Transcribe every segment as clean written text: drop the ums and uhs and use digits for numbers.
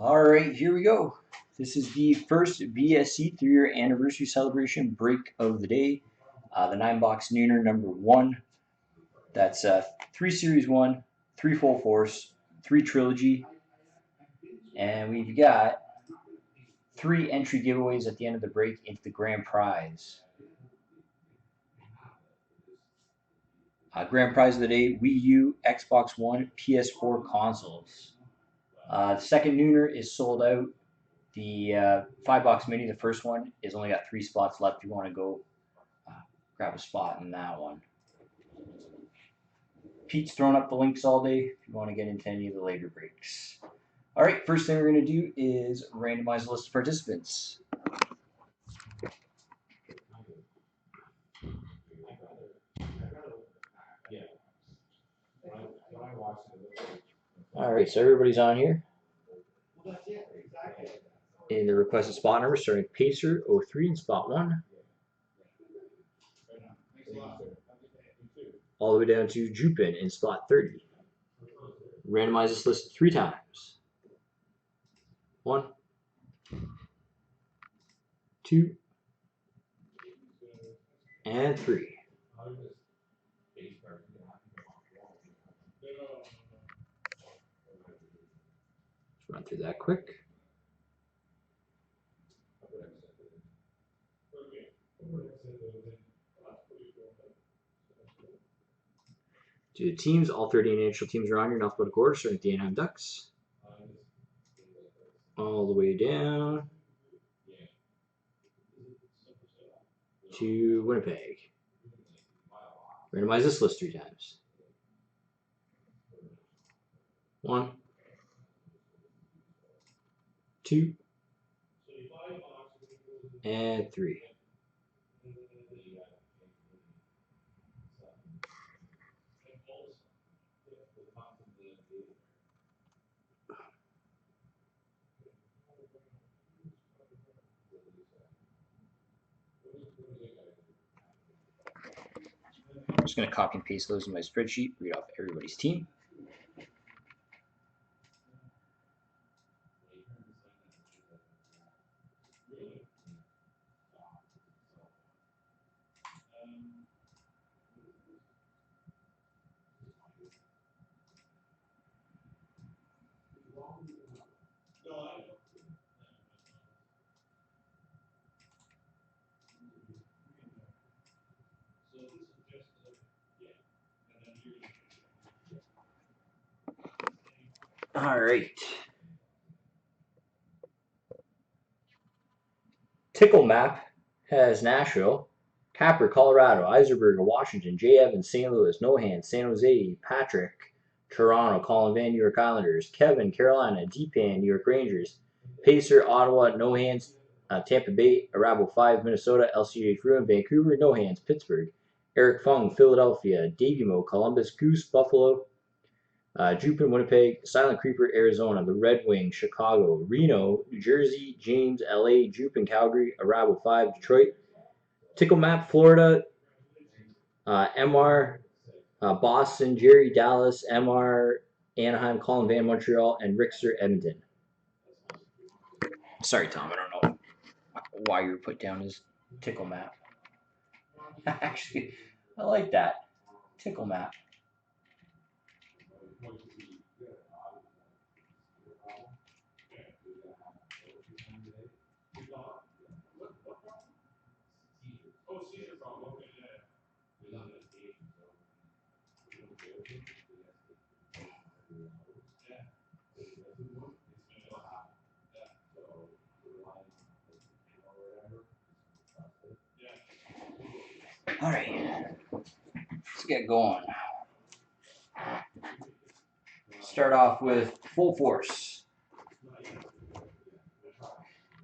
All right, here we go. This is the first BSC 3-year anniversary celebration break of the day. The 9-box nooner number 1. That's 3 Series 1, 3 Full Force, 3 Trilogy, and we've got 3 entry giveaways at the end of the break into the grand prize. Grand prize of the day, Wii U, Xbox One, PS4 consoles. The second nooner is sold out. The 5-box mini, the first one, is only got 3 spots left. If you want to go grab a spot in that one. Pete's throwing up the links all day if you want to get into any of the later breaks. All right, first thing we're going to do is randomize the list of participants. All right, so everybody's on here. In the requested spot number, starting Pacer 03 in spot 1. All the way down to Jupin in spot 30. Randomize this list 3 times. 1, 2, and 3. Let's run through that quick. To the teams, all 30 initial teams are on here in alphabetical order, starting at the Anaheim Ducks. All the way down to Winnipeg. Randomize this list 3 times. 1, 2, and 3. I'm just going to copy and paste those in my spreadsheet, read off everybody's team. All right. Tickle Map has Nashville, Capper, Colorado, Eiserberger, Washington, J. Evans, St. Louis, Nohan, San Jose, Patrick, Toronto, Colin Van, New York Islanders, Kevin, Carolina, Deepan, New York Rangers, Pacer, Ottawa, No Hands, Tampa Bay, Arabo 5, Minnesota, LCJ Fruin, Vancouver, No Hands, Pittsburgh, Eric Fung, Philadelphia, Davey Mo, Columbus, Goose, Buffalo, Jupin, Winnipeg, Silent Creeper, Arizona, the Red Wings, Chicago, Reno, New Jersey, James, LA, Jupin, Calgary, Arabo 5, Detroit, Tickle Map, Florida, MR, Boston, Jerry, Dallas, MR, Anaheim, Colin Van, Montreal, and Rickster, Edmonton. Sorry, Tom, I don't know why you were put down as Tickle Map. Actually, I like that. Tickle Map. All right, let's get going. Start off with Full Force.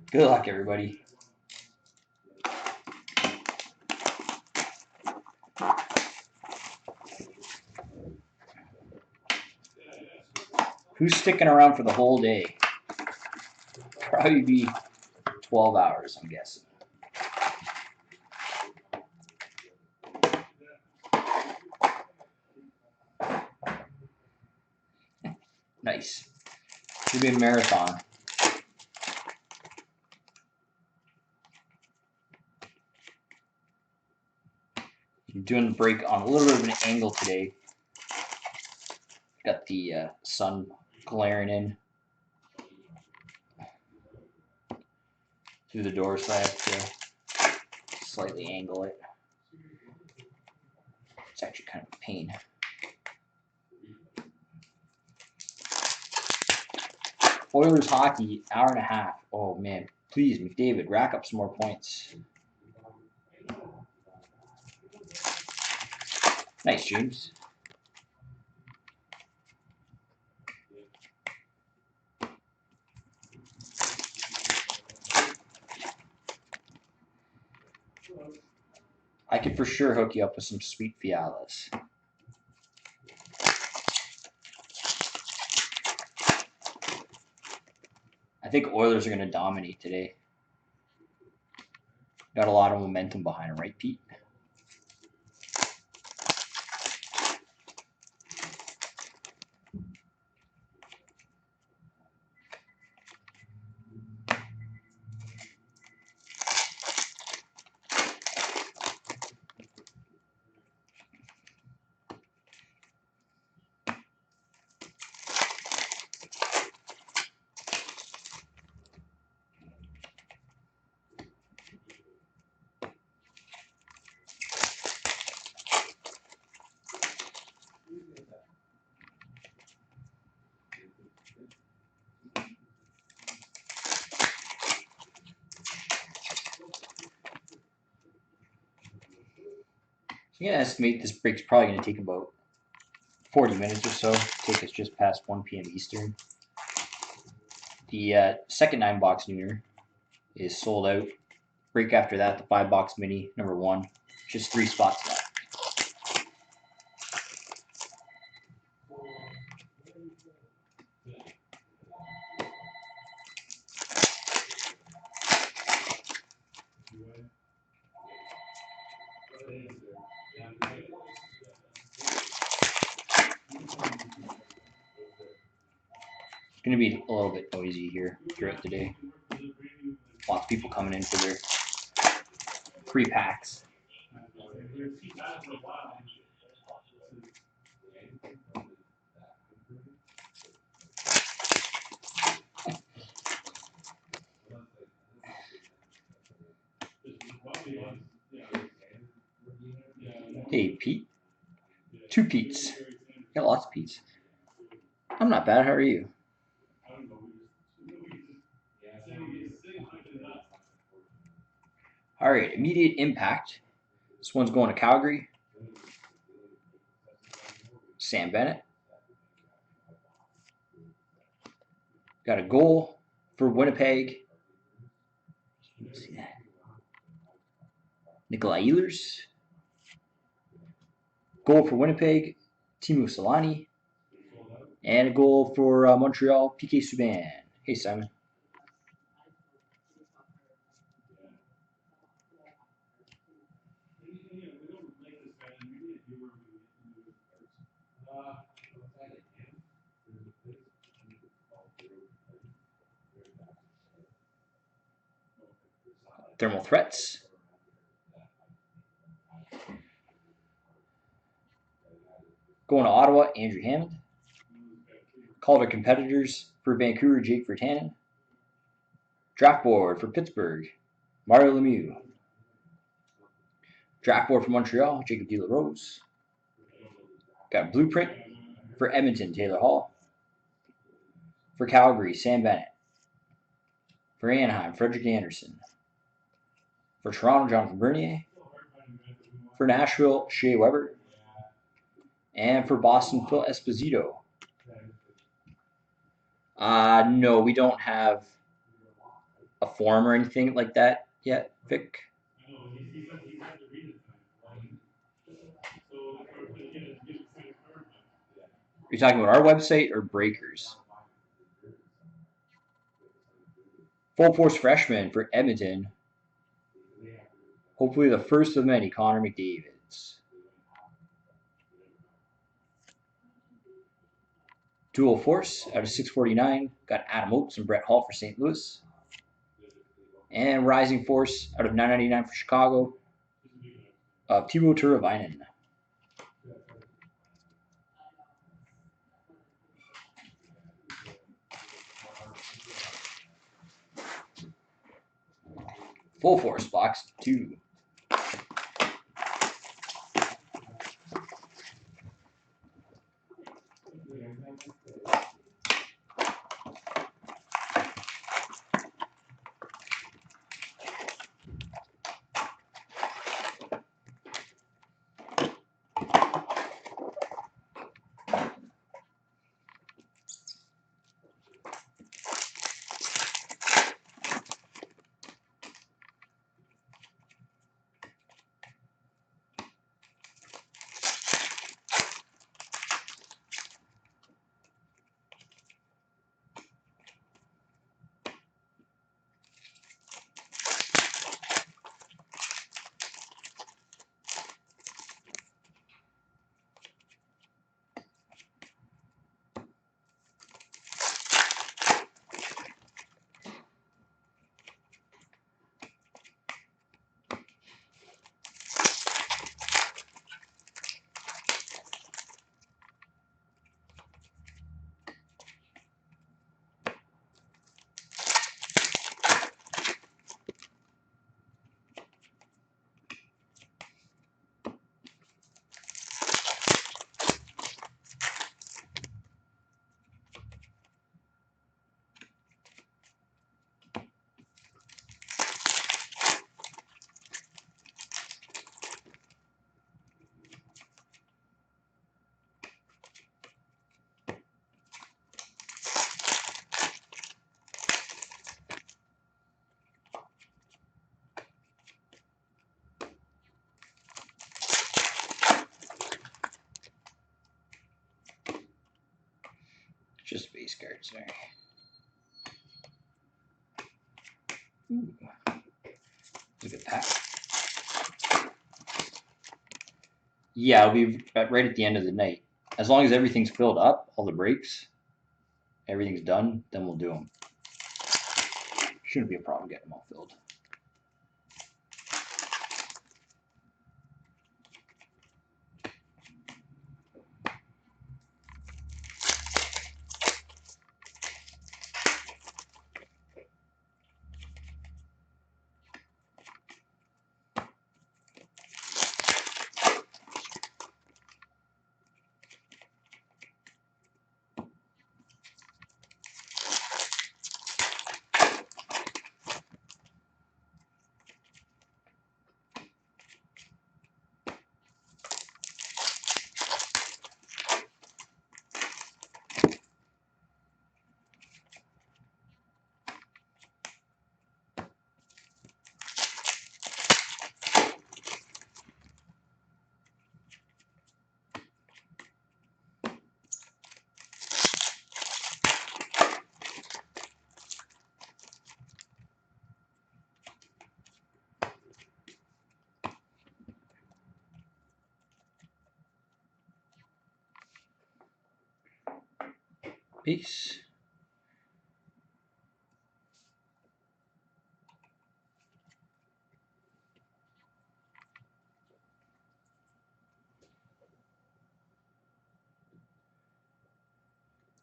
Good luck, everybody. Who's sticking around for the whole day? Probably be 12 hours, I'm guessing. Nice. Should be a marathon. doing the break on a little bit of an angle today. Got the sun glaring in through the door, so I have to slightly angle it. It's actually kind of a pain. Oilers hockey, hour and a half. Oh man, please McDavid, rack up some more points. Nice, James. I could for sure hook you up with some sweet Fialas. I think Oilers are going to dominate today. Got a lot of momentum behind them, right, Pete? I'm going to estimate this break's probably going to take about 40 minutes or so. Take us just past 1 p.m. Eastern. The second 9-box nooner is sold out. Break after that, the 5-box mini, number 1. Just 3 spots left. It's going to be a little bit noisy here throughout the day. Lots of people coming in for their pre-packs. Hey, Pete. 2 Petes. Got lots of Petes. I'm not bad. How are you? All right, immediate impact. This one's going to Calgary. Sam Bennett. Got a goal for Winnipeg. Let's see that. Nikolai Ehlers. Goal for Winnipeg, Teemu Selanne. And a goal for Montreal, PK Subban. Hey, Simon. Thermal threats. Going to Ottawa, Andrew Hammond. Calder competitors for Vancouver, Jake Virtanen. Draft board for Pittsburgh, Mario Lemieux. Draft board for Montreal, Jacob De La Rose. Got a blueprint for Edmonton, Taylor Hall. For Calgary, Sam Bennett. For Anaheim, Frederik Andersen. For Toronto, Jonathan Bernier. For Nashville, Shea Weber. And for Boston, Phil Esposito. No, we don't have a form or anything like that yet, Vic. You're talking about our website or Breakers? Full force freshman for Edmonton. Hopefully the first of many, Connor McDavids. Dual force out of 649. Got Adam Oates and Brett Hall for St. Louis. And rising force out of 999 for Chicago. Teuvo Teravainen. Full Force box 2. Just base cards there. Ooh. Look at that. Yeah, it'll be right at the end of the night. As long as everything's filled up, all the breaks, everything's done, then we'll do them. Shouldn't be a problem getting them all filled. Peace.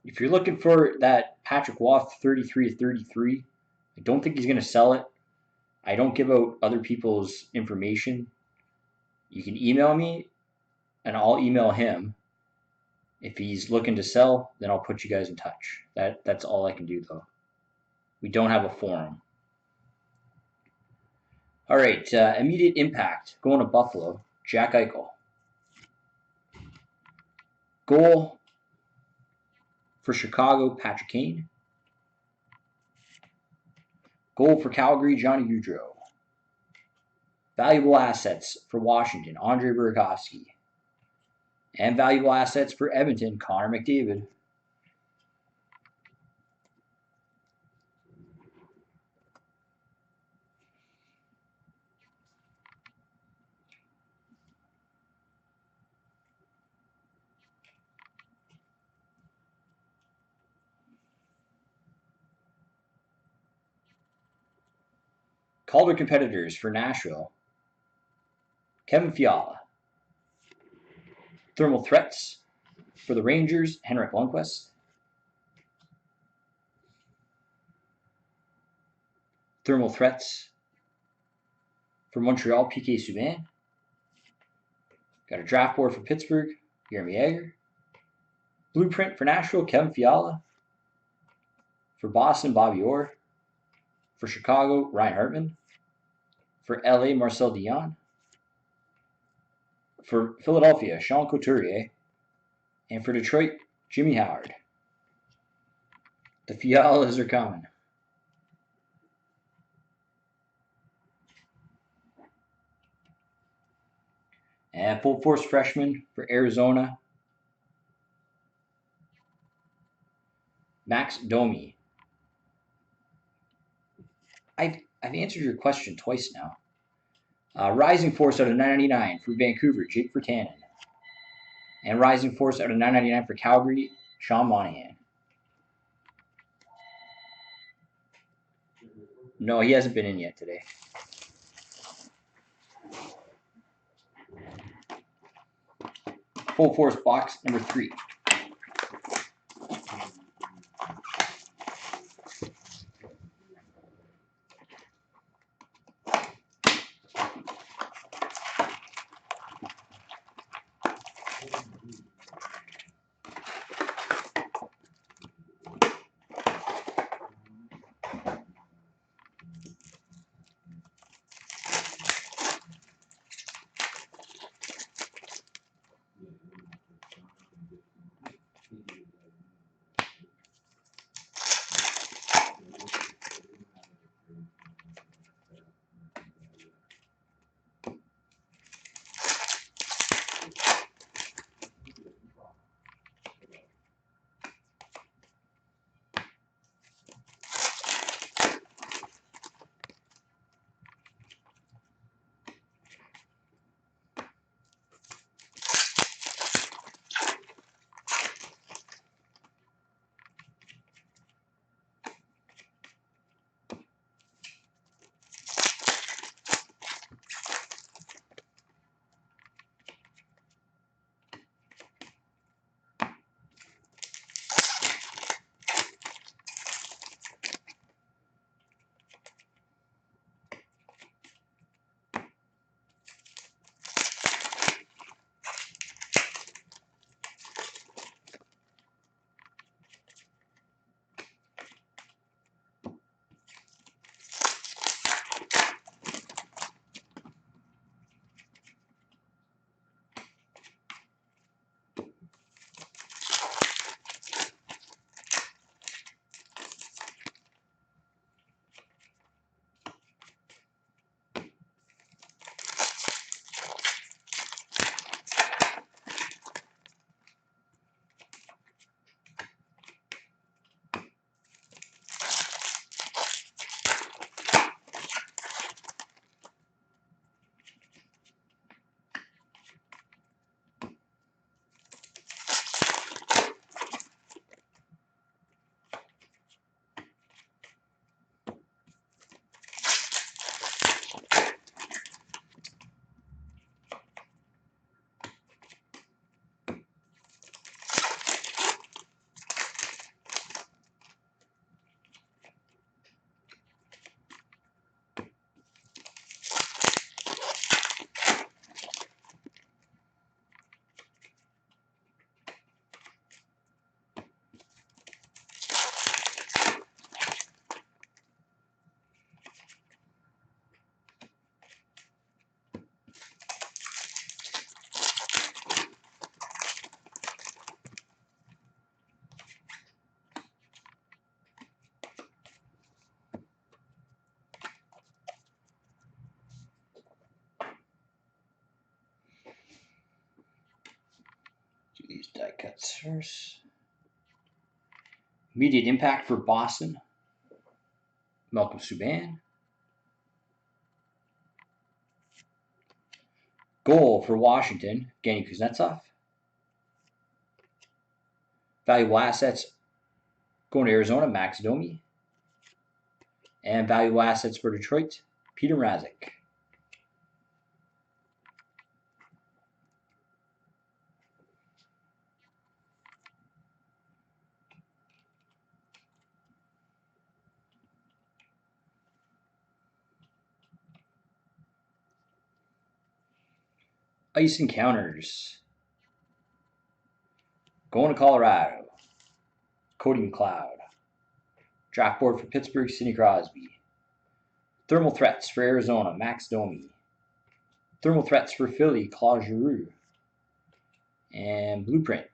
If you're looking for that Patrick Waugh 33/33, I don't think he's going to sell it. I don't give out other people's information. You can email me, and I'll email him. If he's looking to sell, then I'll put you guys in touch. That's all I can do, though. We don't have a forum. All right, immediate impact. Going to Buffalo, Jack Eichel. Goal for Chicago, Patrick Kane. Goal for Calgary, Johnny Gaudreau. Valuable assets for Washington, Andre Burakovsky. And valuable assets for Edmonton, Connor McDavid. Calder competitors for Nashville. Kevin Fiala. Thermal Threats for the Rangers, Henrik Lundqvist. Thermal Threats for Montreal, PK Subban. Got a draft board for Pittsburgh, Jeremy Jagr. Blueprint for Nashville, Kevin Fiala. For Boston, Bobby Orr. For Chicago, Ryan Hartman. For LA, Marcel Dionne. For Philadelphia, Sean Couturier. And for Detroit, Jimmy Howard. The Fialas are coming. And full force freshman for Arizona, Max Domi. I've answered your question twice now. Rising force out of 999 for Vancouver, Jake Virtanen. And rising force out of 999 for Calgary, Sean Monahan. No, he hasn't been in yet today. Full force box number 3. Do these die cuts first. Immediate impact for Boston, Malcolm Subban. Goal for Washington, Evgeny Kuznetsov. Valuable assets going to Arizona, Max Domi. And valuable assets for Detroit, Peter Mrazek. Ice Encounters. Going to Colorado. Cody McLeod. Draft board for Pittsburgh, Sidney Crosby. Thermal Threats for Arizona, Max Domi. Thermal Threats for Philly, Claude Giroux. And Blueprint.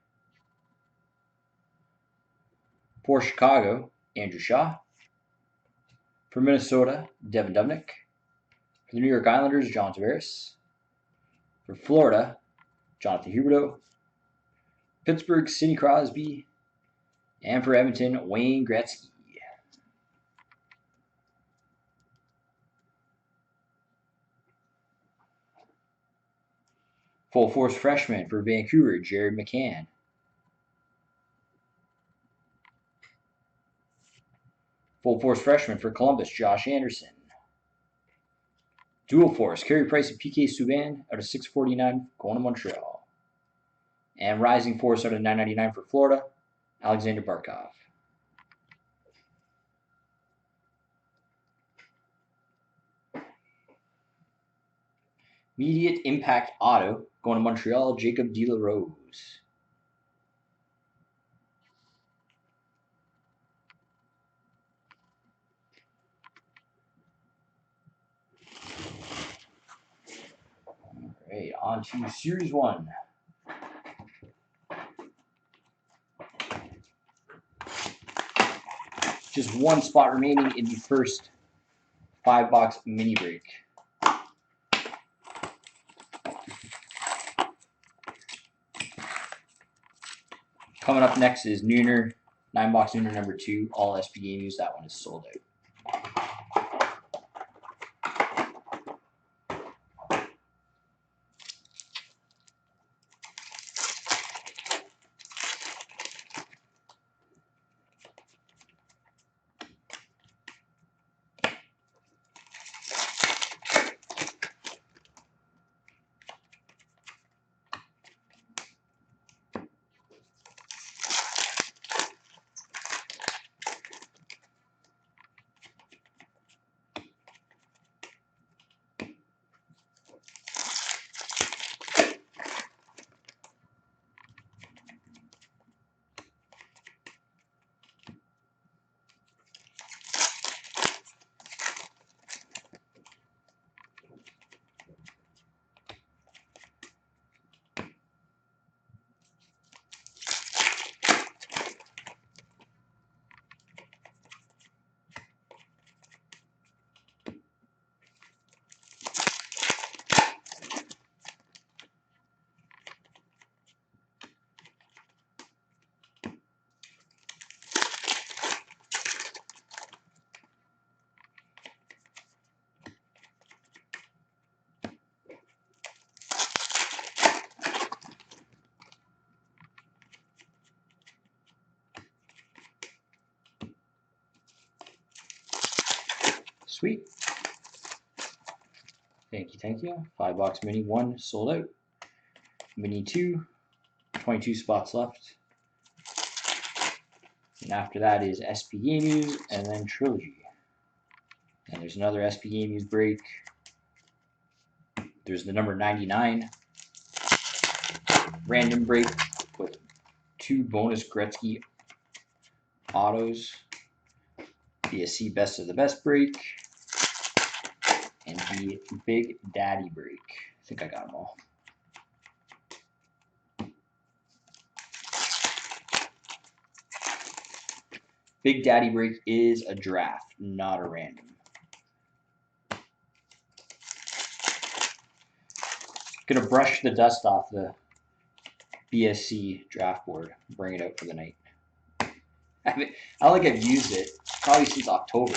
For Chicago, Andrew Shaw. For Minnesota, Devin Dubnyk. For the New York Islanders, John Tavares. For Florida, Jonathan Huberdeau. Pittsburgh, Sidney Crosby. And for Edmonton, Wayne Gretzky. Full Force Freshman for Vancouver, Jared McCann. Full Force Freshman for Columbus, Josh Anderson. Dual Force, Carey Price and PK Subban out of 649 going to Montreal. And Rising Force out of 999 for Florida, Alexander Barkov. Immediate Impact Auto going to Montreal, Jacob De La Rose. Alright, on to Series 1. Just one spot remaining in the first 5-box mini break. Coming up next is Nooner, 9-box Nooner number 2, all SP Game Use. That one is sold out. Sweet. Thank you. 5-box Mini 1 sold out. Mini 2, 22 spots left. And after that is SP Game Use and then Trilogy. And there's another SP Game Use break. There's the number 99 random break with 2 bonus Gretzky autos. BSC Best of the Best break. And the Big Daddy break. I think I got them all. Big Daddy break is a draft, not a random. Gonna brush the dust off the BSC draft board, bring it out for the night. I don't think I've used it probably since October.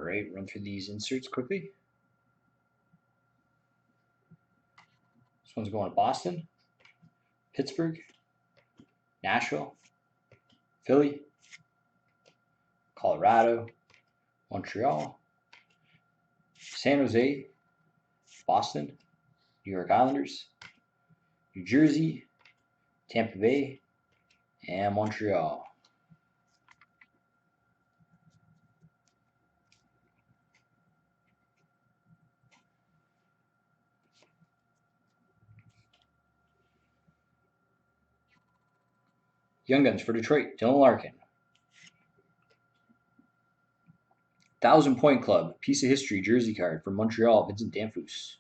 right, run through these inserts quickly. This one's going to Boston, Pittsburgh, Nashville, Philly, Colorado, Montreal, San Jose, Boston, New York Islanders, New Jersey, Tampa Bay, and Montreal. Young Guns for Detroit, Dylan Larkin. 1,000 Point Club, piece of history jersey card for Montreal, Vincent Danfus.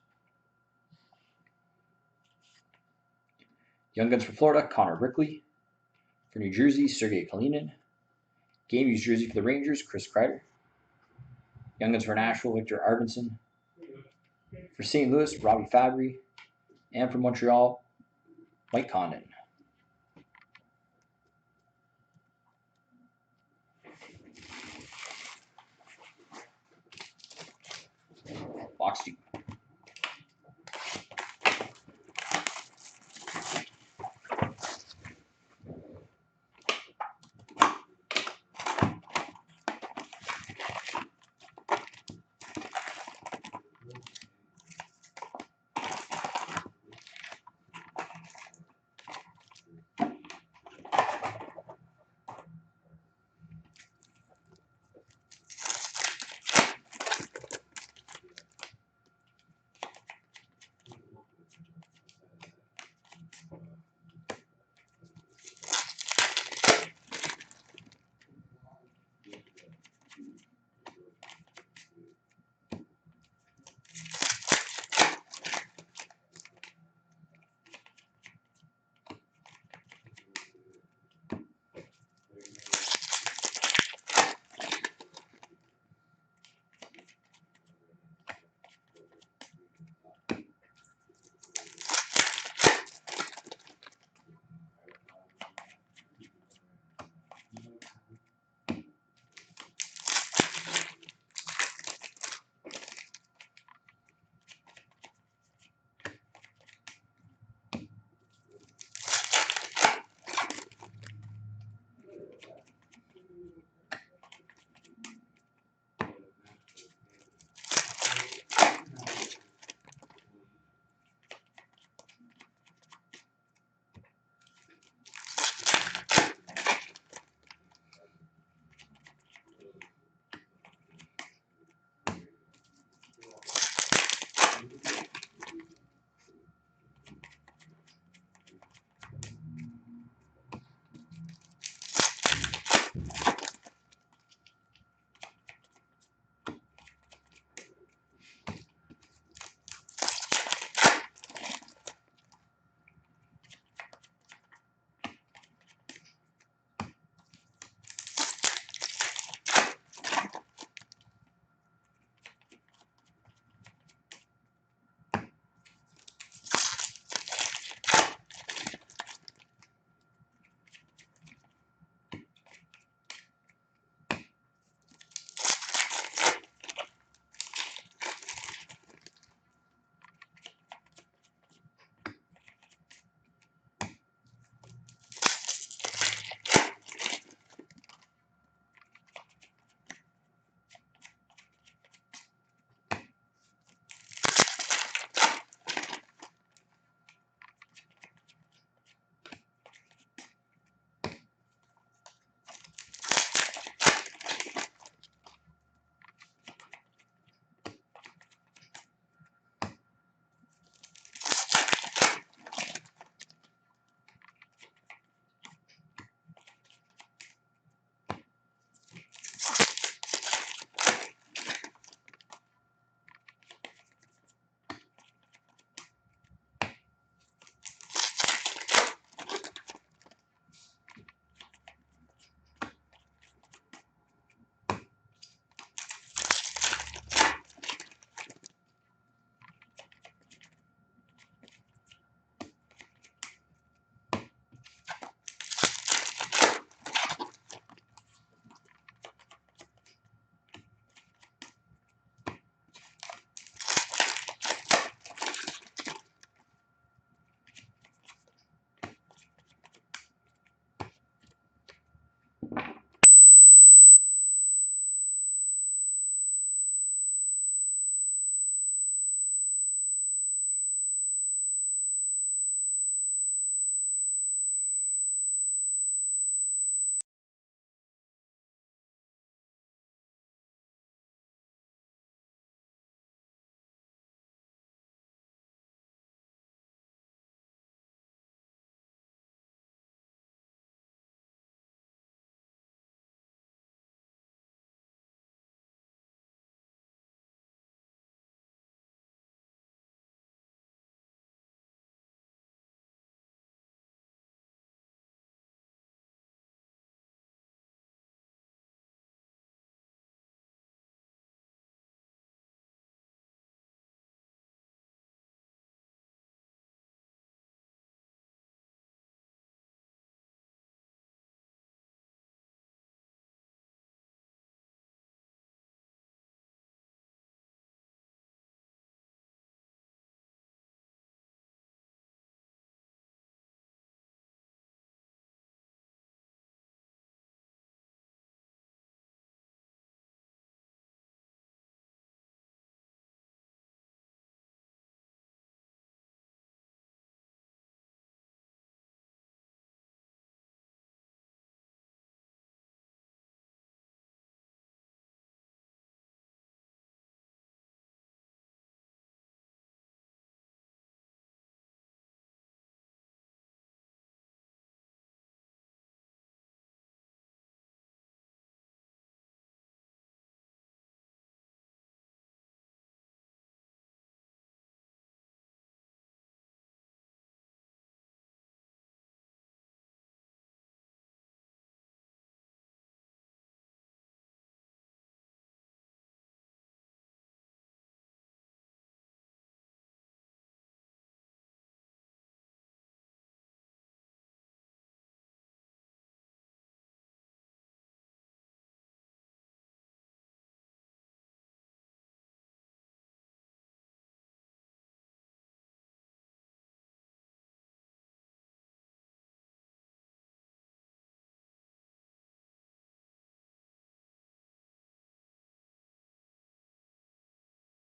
Young Guns for Florida, Connor Brickley. For New Jersey, Sergei Kalinin. Game used jersey for the Rangers, Chris Kreider. Young Guns for Nashville, Victor Arvidsson. For St. Louis, Robbie Fabry. And for Montreal, Mike Condon. Box 2.